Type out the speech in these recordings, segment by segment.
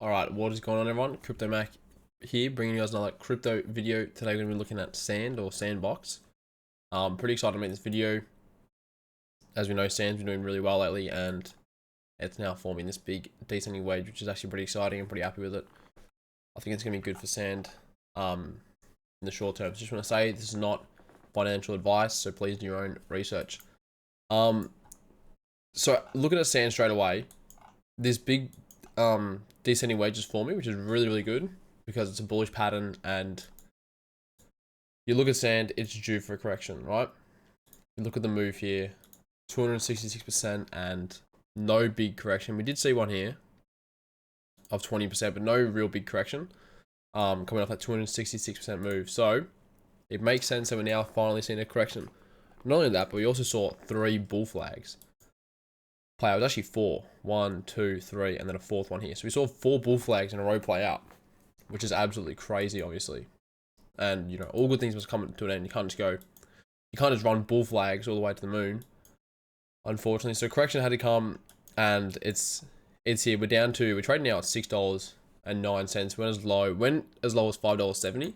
Alright, what is going on everyone? Crypto Mac here, bringing you guys another crypto video. Today we're going to be looking at Sandbox. Pretty excited to make this video. As we know, Sand's been doing really well lately, and it's now forming this big descending wedge, which is actually pretty exciting. I'm pretty happy with it. I think it's going to be good for Sand in the short term. Just want to say, this is not financial advice, so please do your own research. So looking at Sand straight away, this big descending wedge is forming, which is really good because it's a bullish pattern, and you look at Sand, it's due for a correction, right? You look at the move here, 266% and no big correction. We did see one here of 20%, but no real big correction coming off that 266% move. So it makes sense that we're now finally seeing a correction. Not only that, but we also saw 3 bull flags play out. It was actually 4. 1, 2, 3, and then a 4th one here. So we saw 4 bull flags in a row play out, which is absolutely crazy, obviously. And, you know, all good things must come to an end. You can't just run bull flags all the way to the moon, unfortunately. So correction had to come, and it's here. We're trading now at $6.09. Went as low as $5.70,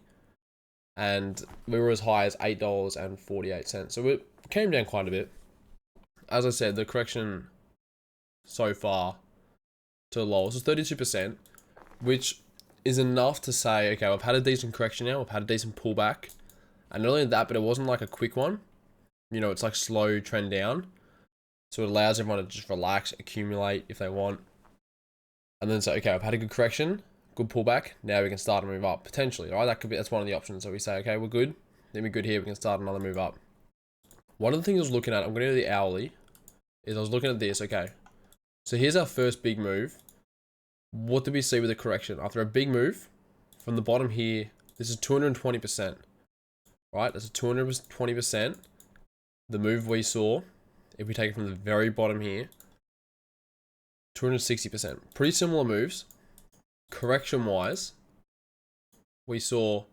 and we were as high as $8.48. So it came down quite a bit. As I said, the correction so far to the lowest is 32%, which is enough to say, okay, we've had a decent correction now, we've had a decent pullback, and not only that, but it wasn't like a quick one. You know, it's like slow trend down, so it allows everyone to just relax, accumulate if they want, and then say, okay, I've had a good correction, good pullback, now we can start to move up potentially, right? That's one of the options. So we say, okay, we're good, then we're good here, we can start another move up. One of the things I was looking at, I'm going to do the hourly, is I was looking at this. Okay, so here's our first big move. What did we see with the correction? After a big move, from the bottom here, this is 220%, right? That's a 220%. The move we saw, if we take it from the very bottom here, 260%. Pretty similar moves. Correction-wise, we saw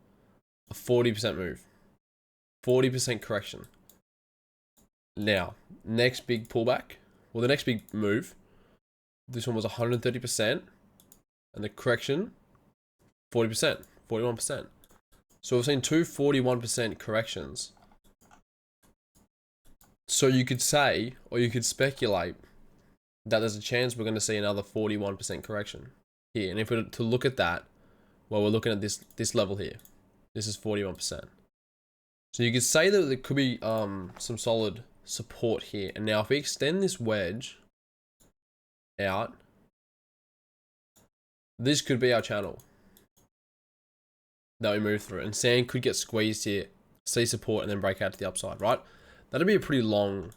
a 40% move. 40% correction. Now, next big pullback, well, the next big move, this one was 130%, and the correction, 40%, 41%. So we've seen 2 41% corrections. So you could say, or you could speculate, that there's a chance we're going to see another 41% correction here. And if we're to look at that, well, we're looking at this level here. This is 41%. So you could say that there could be some solid support here. And now if we extend this wedge out, this could be our channel that we move through, and Sand could get squeezed here, see support, and then break out to the upside, right? That'd be a pretty long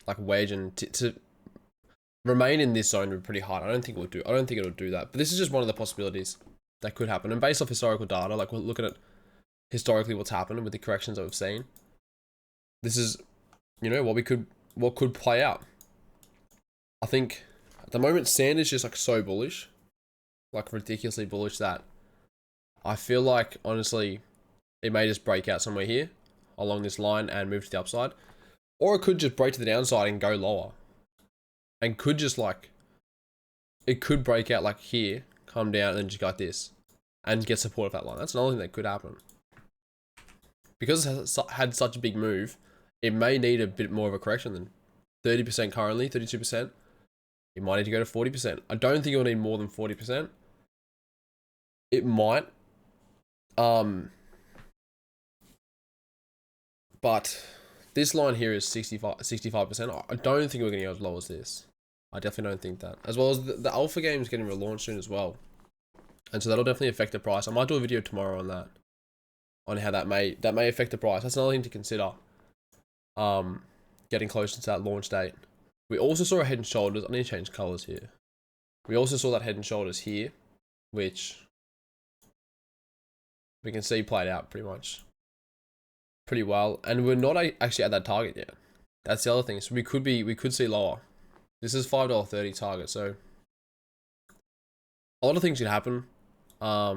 like wedge, and to remain in this zone would be pretty hard. I don't think it'll do that, but this is just one of the possibilities that could happen. And based off historical data, like we're looking at historically what's happened with the corrections that we've seen, this is, you know, what could play out. I think at the moment Sand is just like so bullish, like ridiculously bullish, that I feel like honestly it may just break out somewhere here along this line and move to the upside, or it could just break to the downside and go lower, and could just like, it could break out like here, come down, and then just go like this and get support of that line. That's another thing that could happen. Because it's had such a big move, it may need a bit more of a correction than 30% currently, 32%. It might need to go to 40%. I don't think it'll need more than 40%. It might. But this line here is 65%. I don't think we're going to go as low as this. I definitely don't think that. As well as the alpha game is getting relaunched soon as well. And so that'll definitely affect the price. I might do a video tomorrow on that, on how that may affect the price. That's another thing to consider. Getting closer to that launch date. We also saw a head and shoulders. I need to change colors here. We also saw that head and shoulders here, which we can see played out pretty well. And we're not actually at that target yet. That's the other thing. So we could see lower. This is $5.30 target. So a lot of things could happen. But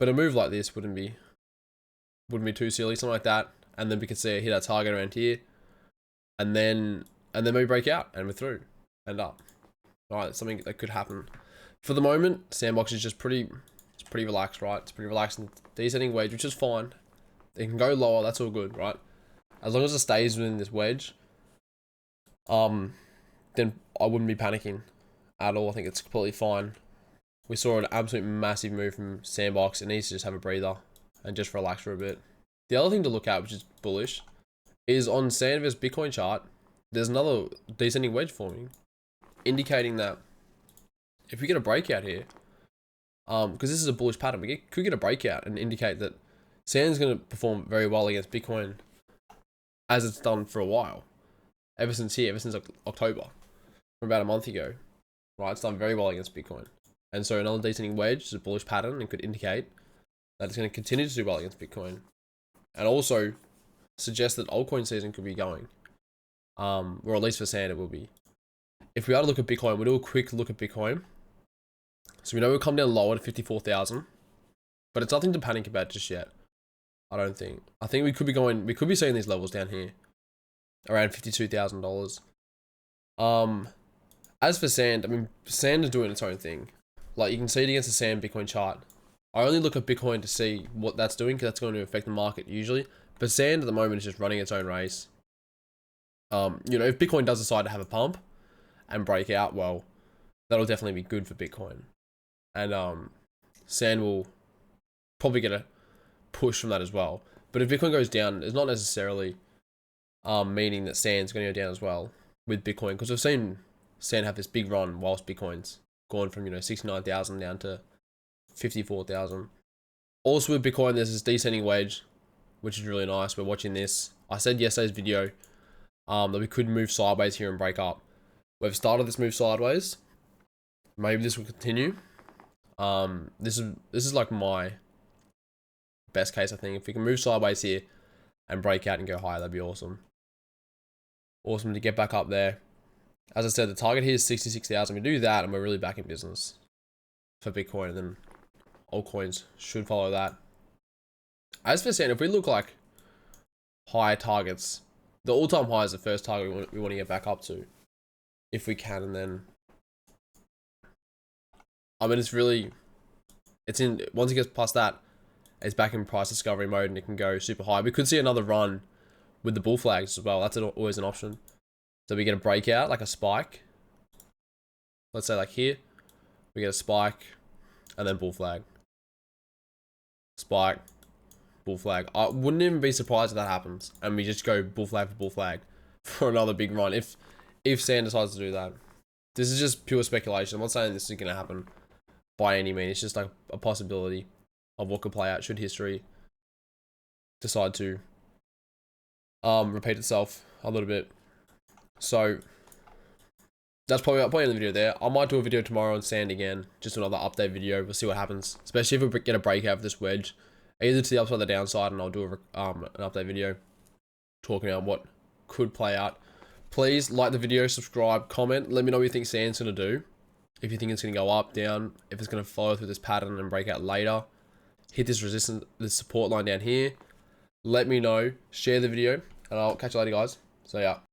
a move like this wouldn't be too silly, something like that. And then we could see it hit our target around here, and then maybe break out and we're through and up. All right, something that could happen. For the moment, Sandbox is just pretty relaxed, right? It's pretty relaxed and descending wedge, which is fine. It can go lower, that's all good, right? As long as it stays within this wedge, then I wouldn't be panicking at all. I think it's completely fine. We saw an absolute massive move from Sandbox. It needs to just have a breather and just relax for a bit. The other thing to look at, which is bullish, is on Sand vs Bitcoin chart, there's another descending wedge forming, indicating that if we get a breakout here, because this is a bullish pattern, we could get a breakout and indicate that Sand's going to perform very well against Bitcoin as it's done for a while. Ever since October, from about a month ago, right? It's done very well against Bitcoin. And so another descending wedge is a bullish pattern and could indicate that it's going to continue to do well against Bitcoin. And also suggest that altcoin season could be going. Or at least for Sand it will be. If we are to look at Bitcoin, we'll do a quick look at Bitcoin. So we know we'll come down lower to 54,000. But it's nothing to panic about just yet. I don't think. I think we could be seeing these levels down here. Around $52,000. As for Sand, I mean, Sand is doing its own thing. Like, you can see it against the Sand Bitcoin chart. I only look at Bitcoin to see what that's doing, because that's going to affect the market usually. But Sand at the moment is just running its own race. You know, if Bitcoin does decide to have a pump and break out, well, that'll definitely be good for Bitcoin. And Sand will probably get a push from that as well. But if Bitcoin goes down, it's not necessarily meaning that Sand's going to go down as well with Bitcoin, because we've seen Sand have this big run whilst Bitcoin's gone from, you know, 69,000 down to 54,000. Also with Bitcoin, there's this descending wedge, which is really nice. We're watching this. I said yesterday's video that we could move sideways here and break up. We've started this move sideways. Maybe this will continue. This is like my best case, I think. If we can move sideways here and break out and go higher, that'd be awesome. Awesome to get back up there. As I said, the target here is 66,000. We do that and we're really back in business for Bitcoin, and then altcoins should follow that. As for Sand, if we look like higher targets, the all-time high is the first target we want to get back up to, if we can, and then I mean, once it gets past that, it's back in price discovery mode and it can go super high. We could see another run with the bull flags as well. That's always an option. So we get a breakout, like a spike. Let's say like here, we get a spike and then bull flag. Spike, bull flag. I wouldn't even be surprised if that happens and we just go bull flag for another big run if Sand decides to do that. This is just pure speculation. I'm not saying this is going to happen by any means. It's just like a possibility of what could play out should history decide to repeat itself a little bit. So that's probably end the video there. I might do a video tomorrow on Sand again, just another update video. We'll see what happens, especially if we get a breakout of this wedge, either to the upside or the downside, and I'll do an update video talking about what could play out. Please like the video, subscribe, comment, let me know what you think Sand's gonna do. If you think it's gonna go up, down, if it's gonna follow through this pattern and break out later, hit this resistance, this support line down here. Let me know, share the video, and I'll catch you later, guys. So yeah.